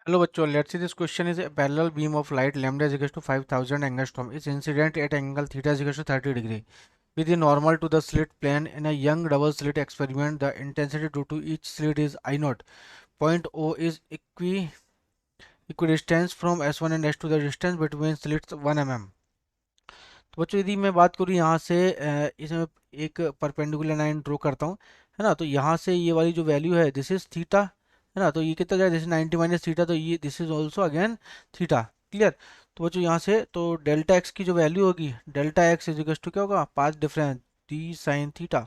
Hello बच्चों, let's see this question is a parallel beam of light lambda is equals to 5000 angstrom is incident at angle theta is equals to 30 degree with the normal to the slit plane in a young double slit experiment. The intensity due to each slit is I naught. Point O is equidistance from S1 and S2, the distance between slits 1 mm. तो बच्चों यदि मैं बात करूँ यहाँ से इसमें एक परपेंडिकुलर लाइन ड्रॉ करता हूँ, है ना। तो यहाँ से ये वाली जो वैल्यू है दिस इज थीटा, है ना। तो ये कितना जाएगा, जैसे 90 माइनस थीटा, तो ये this is also again theta. Clear. तो बच्चों यहाँ से तो डेल्टा एक्स की जो वैल्यू होगी, delta x is equal to क्या होगा, path difference d sine theta.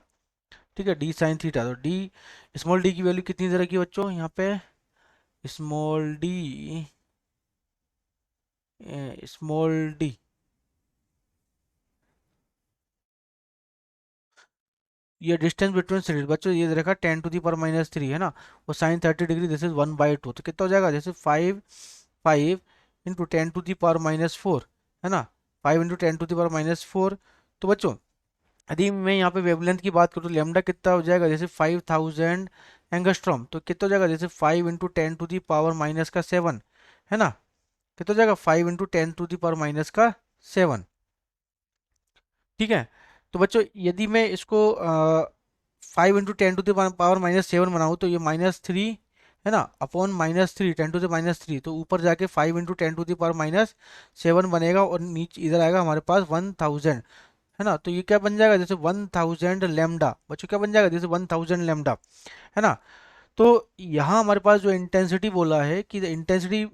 ठीक है, डी साइन थीटा। तो डी, स्मॉल डी की वैल्यू कितनी तरह की बच्चों यहाँ पे, स्मॉल डी, स्मॉल डी, ये डिस्टेंस बिटवीन सीरीज बच्चों ये देखा 10⁻³ है ना, वो साइन 30 डिग्री, दिस इज 1/2। तो कितना हो जाएगा, जैसे 5 × 10⁻⁴ है ना, 5 × 10⁻⁴। तो बच्चों यदि मैं यहाँ पे वेवलेंथ की बात करूँ तो लेमडा कितना हो जाएगा, जैसे 5000 एंगस्ट्रॉम। तो कितना हो जाएगा, जैसे 5 × 10⁻⁻⁷ है ना। कितना हो जाएगा, 5 × 10⁻⁻�7। ठीक है। तो बच्चों यदि मैं इसको 5 × 10⁻⁻⁷ बनाऊँ तो ये -3 है ना, अपॉन -3, 10⁻³ तो ऊपर जाके 5 × 10⁻⁻7 बनेगा और नीचे इधर आएगा हमारे पास 1000, है ना। तो ये क्या बन जाएगा, जैसे 1000 लेमडा। बच्चों क्या बन जाएगा, जैसे 1000 लेमडा, है ना। तो यहाँ हमारे पास जो इंटेंसिटी बोला है कि इंटेंसिटी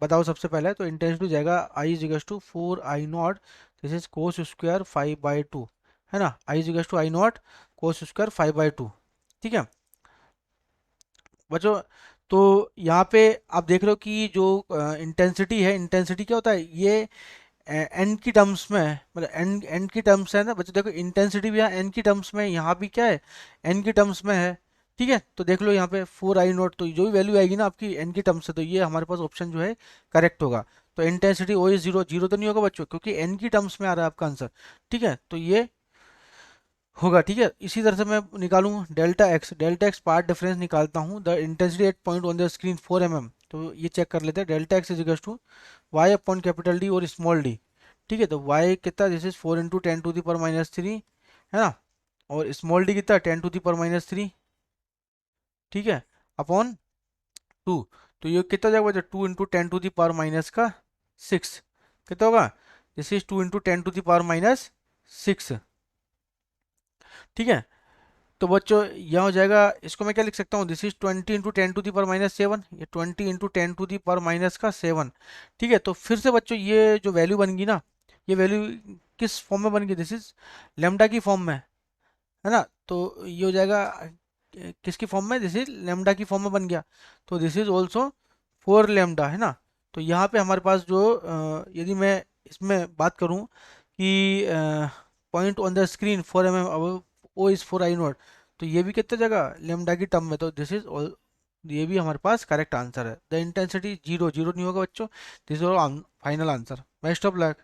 बताओ सबसे पहले, तो इंटेंसिटी जाएगा I is equal to 4I0, this is cos square 5/2, है ना। I is equal to I0 cos square 5/2। ठीक है बच्चों। तो यहाँ पे आप देख रहे हो कि जो इंटेंसिटी है, इंटेंसिटी क्या होता है, ये एन की टर्म्स में है, मतलब एन की टर्म्स है ना बच्चों। देखो इंटेंसिटी भी यहाँ एन की टर्म्स में है, यहाँ भी क्या है, एन की टर्म्स में है। ठीक है, तो देख लो यहाँ पे 4I0, तो जो भी वैल्यू आएगी ना आपकी एन की टर्म्स से, तो ये हमारे पास ऑप्शन जो है करेक्ट होगा। तो intensity o is zero, zero तो नहीं होगा बच्चों, क्योंकि एन की टर्म्स में आ रहा है आपका आंसर। ठीक है, तो ये होगा। ठीक है, इसी तरह से मैं निकालूँ delta x, delta x path difference निकालता हूँ, the intensity at point on the screen 4 mm। तो ये चेक कर लेते हैं, delta x is equal to y upon capital d और स्मॉल डी। ठीक है, तो वाई कितना, दिस इज 4 × 10⁻³ है ना, और स्मॉल डी कितना 10⁻⁻3। ठीक है, अपॉन 2। तो ये कितना जाएगा बच्चा, 2 × 10⁻⁻6 कितना होगा, दिस इज 2 × 10⁻⁻6। ठीक है, तो बच्चों यह हो जाएगा, इसको मैं क्या लिख सकता हूँ, दिस इज 20 × 10⁻⁷, ये 20 × 10⁻⁷। ठीक है, तो फिर से बच्चों ये जो वैल्यू बन गई ना, ये वैल्यू किस फॉर्म में बन गई, दिस इज लेमडा की फॉर्म में, है ना। तो ये हो जाएगा किसकी फॉर्म में, दिस इज लेमडा की फॉर्म में बन गया। तो दिस इज ऑल्सो 4 लेमडा, है ना। तो यहाँ पे हमारे पास जो यदि मैं इसमें बात करूँ कि point on the screen 4 mm, अब ओ इज 4I0, तो ये भी कितना जगह लेमडा की टर्म में, तो दिस इज ऑल, ये भी हमारे पास करेक्ट आंसर है। द इंटेंसिटी जीरो, जीरो नहीं होगा बच्चों, this is final answer. Best of luck.